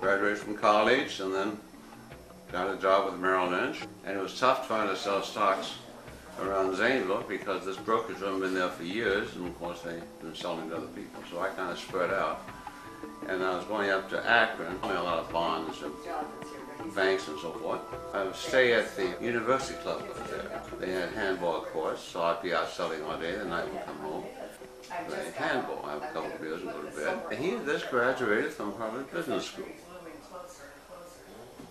graduated from college and then got a job with Merrill Lynch. And it was tough trying to sell stocks around Zanesville because this brokerage firm had been there for years, and of course they've been selling to other people. So I kind of spread out. And I was going up to Akron, a lot of bonds and banks and so forth. I would stay at the University Club up there. They had handball courts, so I'd be out selling all day, the night would come home. Play handball, I have a couple of beers and go to bed. And he had just graduated from Harvard Business School.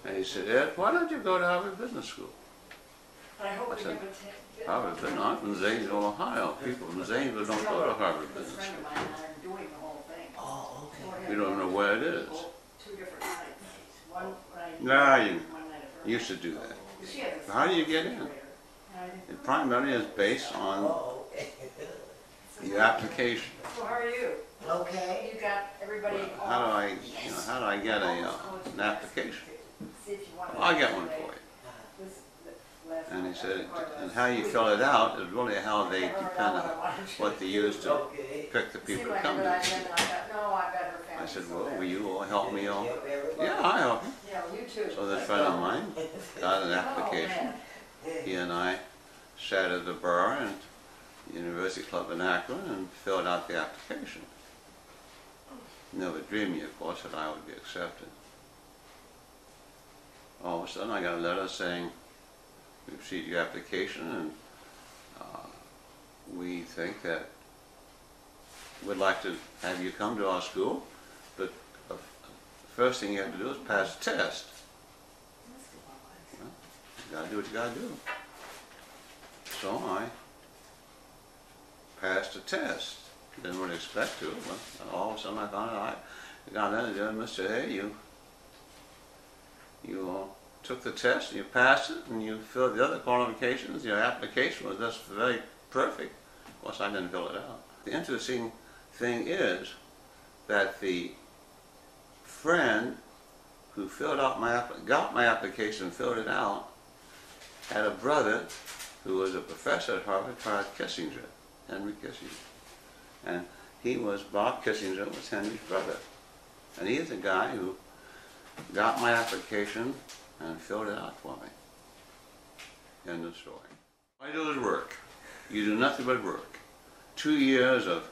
And he said, "Ed, why don't you go to Harvard Business School?" I said, "Harvard Business School? I'm from Zanesville, Ohio. People from Zanesville don't go to Harvard Business School. We don't know where it is." Nah, you used to do that. How do you get in? It primarily is based on your application. So how are you? Okay. You got everybody. Well, how do I get an application? Well, I'll get one for you. And he said, and how you fill it out is really how they depend on what they use to pick the people to come to. I said, "Well, will you all help me all?" "Yeah, I'll help you." So this friend of mine got an application. He and I sat at the bar at the University Club in Akron and filled out the application. Never dreamed, of course, that I would be accepted. All of a sudden I got a letter saying, "We received your application and we think that we'd like to have you come to our school, but the first thing you have to do is pass a test." Well, you gotta do what you gotta do. So I passed a test. Didn't really expect to, but all of a sudden I found out I got in and "Mr. Hay, you took the test, and you passed it, and you filled the other qualifications. Your application was just very perfect." Of course, I didn't fill it out. The interesting thing is that the friend who got my application and filled it out had a brother who was a professor at Harvard called Kissinger, Henry Kissinger. And Bob Kissinger was Henry's brother. And he's the guy who got my application and filled it out for me. End of story. All I do is work. You do nothing but work. 2 years of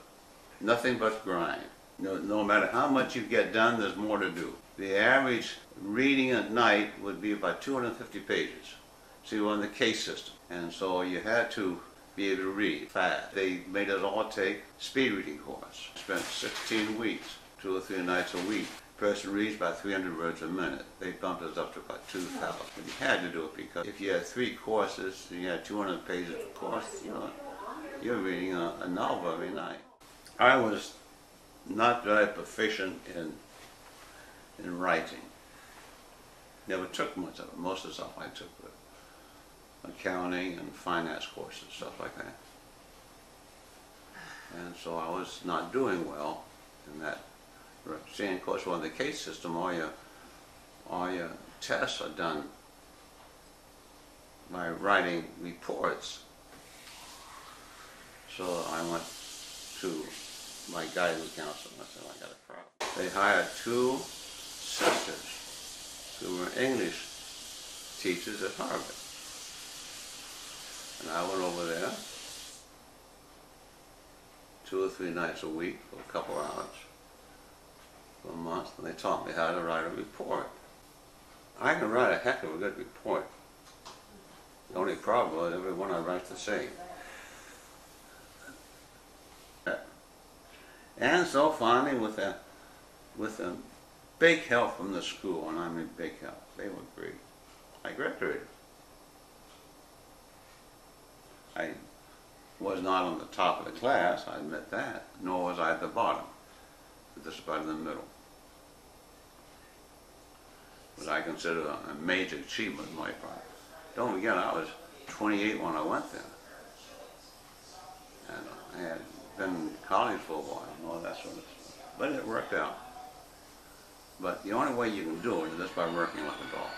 nothing but grind. No matter how much you get done, there's more to do. The average reading at night would be about 250 pages. So you were on the case system. And so you had to be able to read fast. They made us all take speed reading course. Spent 16 weeks, 2 or 3 nights a week. Person reads about 300 words a minute. They bumped us up to about 2,000. But you had to do it because if you had 3 courses and you had 200 pages per course, you're reading a novel every night. I was not very proficient in writing. Never took much of it. Most of the stuff I took was accounting and finance courses, stuff like that. And so I was not doing well in that. See, of course, on the case system, all your tests are done by writing reports. So I went to my guidance counselor and I said, "I got a problem." They hired 2 sisters who were English teachers at Harvard. And I went over there 2 or 3 nights a week for a couple hours for a month, and they taught me how to write a report. I can write a heck of a good report. The only problem is everyone I write's the same. And so finally, with a big help from the school, and I mean big help, they were great, I graduated. I was not on the top of the class, I admit that, nor was I at the bottom, just about in the middle. But I consider a major achievement on my part. Don't forget, I was 28 when I went there. And I had been in college for a while and all that sort of stuff. But it worked out. But the only way you can do it is just by working like a dog.